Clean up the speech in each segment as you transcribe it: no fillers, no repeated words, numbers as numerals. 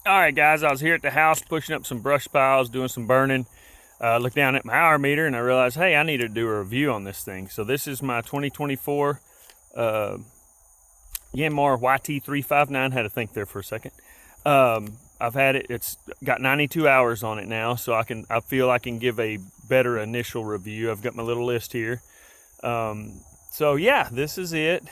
All right, guys, I was here at the house pushing up some brush piles, doing some burning. Looked down at my hour meter and I realized, hey, I need to do a review on this thing. So this is my 2024 Yanmar YT359. Had to think there for a second. I've had it. It's got 92 hours on it now, so I feel I can give a better initial review. I've got my little list here. So yeah, this is it.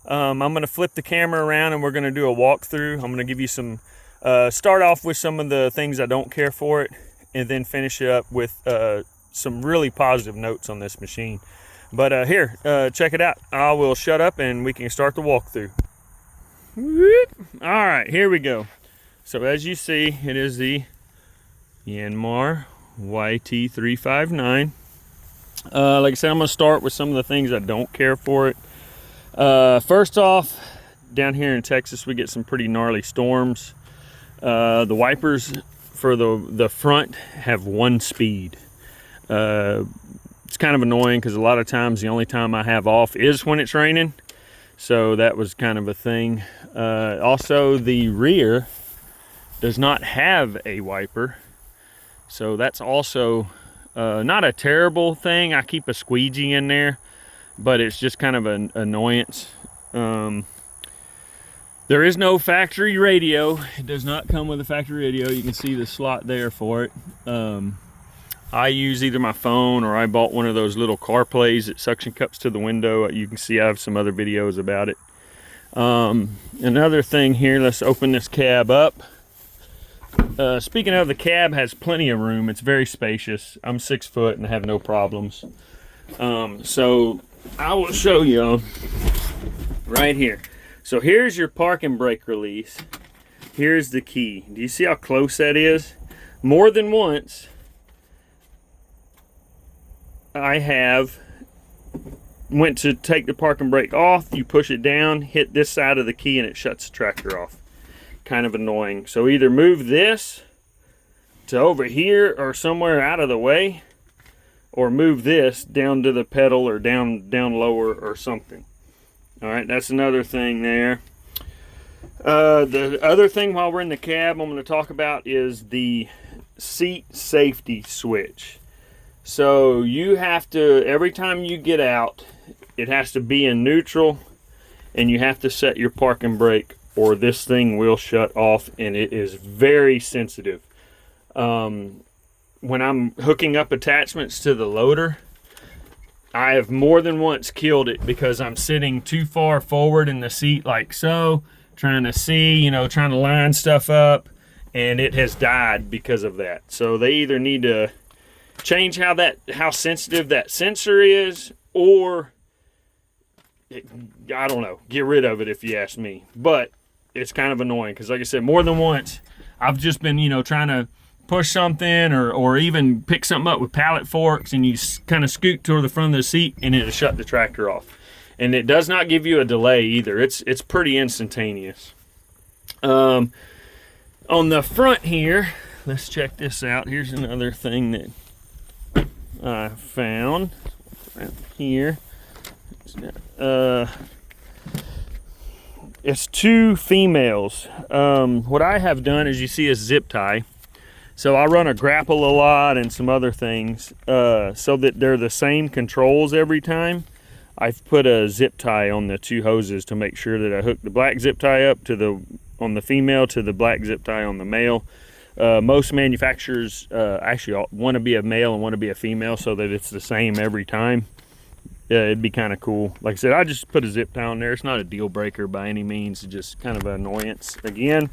I'm going to flip the camera around and we're going to do a walkthrough. I'm going to give you some, start off with some of the things I don't care for it, and then finish it up with some really positive notes on this machine. But here, check it out. I will shut up and we can start the walkthrough. All right, here we go. So as you see, it is the Yanmar YT359. Like I said, I'm going to start with some of the things I don't care for it. First off, down here in Texas, we get some pretty gnarly storms. The wipers for the front have one speed. It's kind of annoying because a lot of times the only time I have off is when it's raining. So that was kind of a thing. Also, the rear does not have a wiper. So that's also not a terrible thing. I keep a squeegee in there, but it's just kind of an annoyance. There is no factory radio. It does not come with a factory radio. You can see the slot there for it. I use either my phone, or I bought one of those little CarPlays that suction cups to the window. You can see I have some other videos about it. Another thing here, let's open this cab up. Speaking of, the cab has plenty of room. It's very spacious. I'm 6 foot and I have no problems. So I will show you right here. So here's your parking brake release. Here's the key. Do you see how close that is? More than once, I have went to take the parking brake off. You push it down, hit this side of the key, and it shuts the tractor off. Kind of annoying. So either move this to over here or somewhere out of the way, or move this down to the pedal or down lower or something. All right, that's another thing there. The other thing while we're in the cab I'm going to talk about is the seat safety switch. So you have to, every time you get out, it has to be in neutral, and you have to set your parking brake or this thing will shut off, and it is very sensitive. When I'm hooking up attachments to the loader, I have more than once killed it because I'm sitting too far forward in the seat like so, trying to see, trying to line stuff up, and it has died because of that. So they either need to change how sensitive that sensor is, or I don't know, get rid of it if you ask me. But it's kind of annoying because, like I said, more than once I've just been trying to push something or even pick something up with pallet forks, and you kind of scoot toward the front of the seat and it'll shut the tractor off. And it does not give you a delay either. It's pretty instantaneous. On the front here, let's check this out. Here's another thing that I found right here. It's two females. What I have done is, you see a zip tie. So I run a grapple a lot and some other things, so that they're the same controls every time. I've put a zip tie on the two hoses to make sure that I hook the black zip tie up on the female to the black zip tie on the male. Most manufacturers actually want to be a male and want to be a female so that it's the same every time. It'd be kind of cool. Like I said, I just put a zip tie on there. It's not a deal breaker by any means. It's just kind of an annoyance. Again,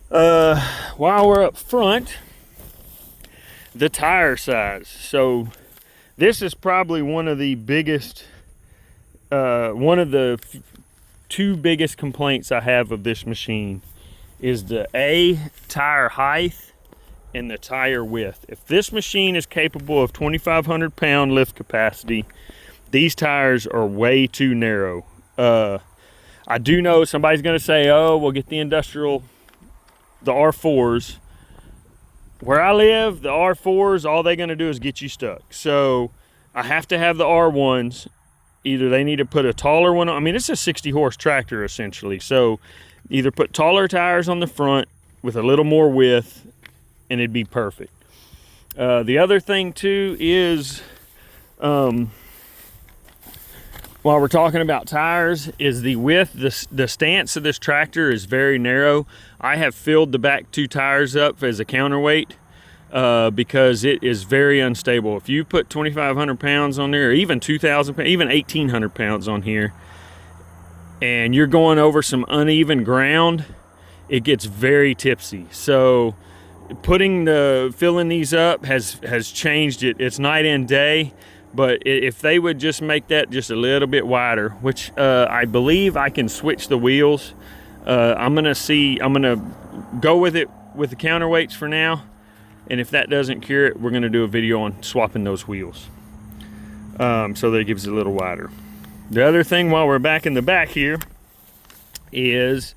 while we're up front, the tire size. So this is probably one of the biggest, one of the two biggest complaints I have of this machine is the tire height and the tire width. If this machine is capable of 2,500 pound lift capacity, these tires are way too narrow. I do know somebody's going to say, oh, we'll get the industrial, the R4s. Where I live, the R4s, all they're going to do is get you stuck. So I have to have the R1s. Either they need to put a taller one on. I mean, it's a 60 horse tractor essentially. So Either put taller tires on the front with a little more width, and it'd be perfect. The other thing too is, while we're talking about tires, is the width. The stance of this tractor is very narrow. I have filled the back 2 tires up as a counterweight because it is very unstable. If you put 2,500 pounds on there, or even 2,000, even 1,800 pounds on here, and you're going over some uneven ground, it gets very tipsy. So filling these up has changed it. It's night and day. But if they would just make that just a little bit wider, which I believe I can switch the wheels. I'm gonna go with it with the counterweights for now. And if that doesn't cure it, we're gonna do a video on swapping those wheels. So that it gives it a little wider. The other thing while we're back in the back here is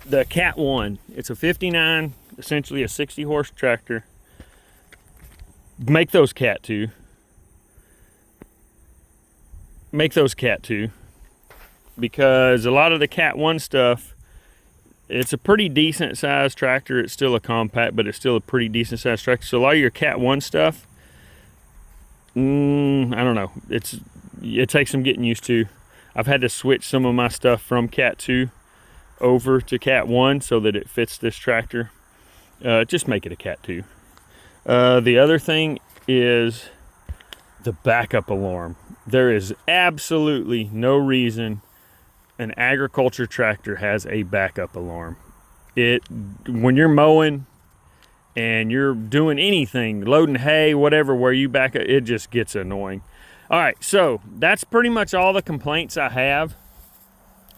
the Cat 1. It's a 59, essentially a 60 horse tractor. Make those Cat 2. Make those Cat 2, because a lot of the Cat 1 stuff, it's a pretty decent sized tractor. It's still a compact, but it's still a pretty decent sized tractor. So a lot of your Cat 1 stuff, I don't know, it takes some getting used to. I've had to switch some of my stuff from Cat 2 over to Cat 1 so that it fits this tractor. Just make it a Cat 2. The other thing is the backup alarm. There is absolutely no reason an agriculture tractor has a backup alarm. When you're mowing and you're doing anything, loading hay, whatever, where you back up, it just gets annoying. All right, so that's pretty much all the complaints I have.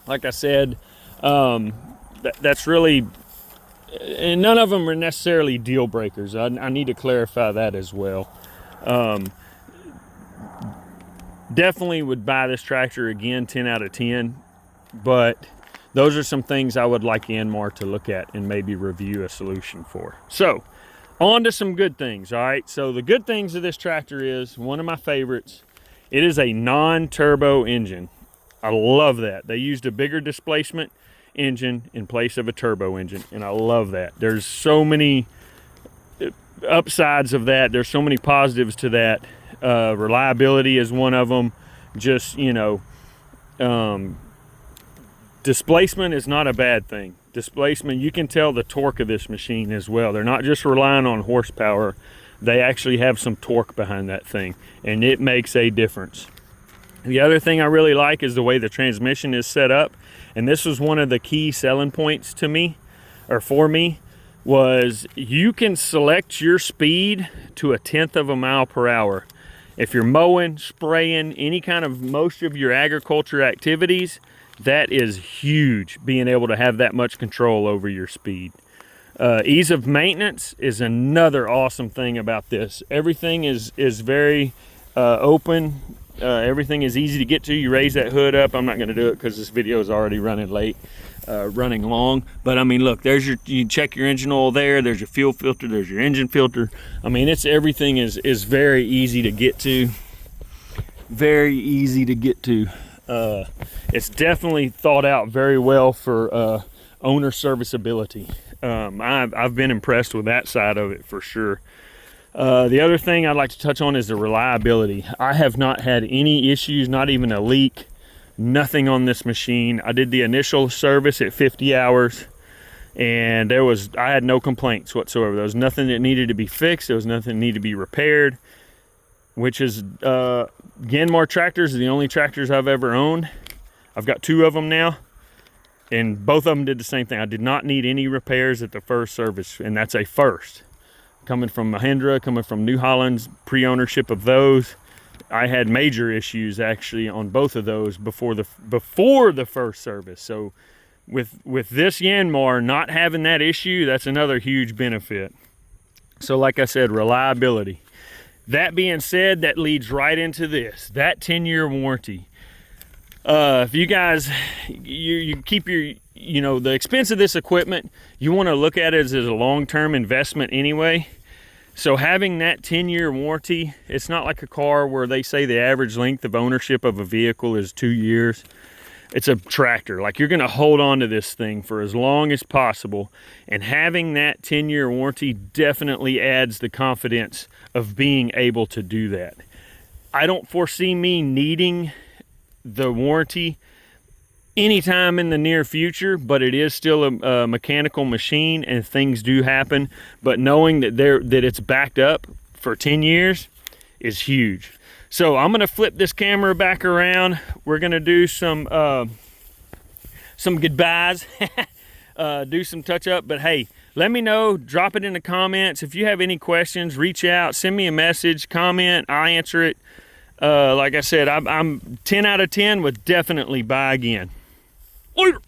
Like I said, that's really, and none of them are necessarily deal breakers. I need to clarify that as well. Definitely would buy this tractor again, 10 out of 10, but those are some things I would like Yanmar to look at and maybe review a solution for. So on to some good things. All right, so the good things of this tractor is, one of my favorites, it is a non-turbo engine. I love that. They used a bigger displacement engine in place of a turbo engine, and I love that. There's so many upsides of that. There's so many positives to that. Reliability is one of them. Just, displacement is not a bad thing. Displacement, you can tell the torque of this machine as well. They're not just relying on horsepower. They actually have some torque behind that thing, and it makes a difference. The other thing I really like is the way the transmission is set up, and this was one of the key selling points to me, or for me, was you can select your speed to 1/10 of a mile per hour. If you're mowing, spraying, any kind of most of your agriculture activities, that is huge, being able to have that much control over your speed. Ease of maintenance is another awesome thing about this. Everything is very open. Everything is easy to get to. You raise that hood up. I'm not going to do it because this video is already running long. But I mean, look, you check your engine oil there. There's your fuel filter. There's your engine filter. I mean, everything is very easy to get to. Very easy to get to. It's definitely thought out very well for owner serviceability. I've been impressed with that side of it for sure. The other thing I'd like to touch on is the reliability. I have not had any issues, not even a leak, nothing on this machine. I did the initial service at 50 hours and I had no complaints whatsoever. There was nothing that needed to be fixed. There was nothing that needed to be repaired, which is Yanmar tractors are the only tractors I've ever owned. I've got 2 of them now, and both of them did the same thing. I did not need any repairs at the first service, and that's a first. Coming from Mahindra, coming from New Holland's pre-ownership of those, I had major issues actually on both of those before the first service. So with this Yanmar not having that issue, that's another huge benefit. So like I said, reliability. That being said, that leads right into this, that 10-year warranty. If you guys, you keep your, the expense of this equipment, you want to look at it as a long-term investment anyway. So having that 10-year warranty, it's not like a car where they say the average length of ownership of a vehicle is 2 years. it's a tractor. Like, you're gonna hold on to this thing for as long as possible, and having that 10-year warranty definitely adds the confidence of being able to do that. I don't foresee me needing the warranty anytime in the near future, but it is still a mechanical machine and things do happen. But knowing that it's backed up for 10 years is huge. So I'm gonna flip this camera back around. We're gonna do some goodbyes, do some touch up. But hey, let me know, drop it in the comments. If you have any questions, reach out, send me a message, comment, I answer it. Like I said, I'm 10 out of 10 would definitely buy again. Later.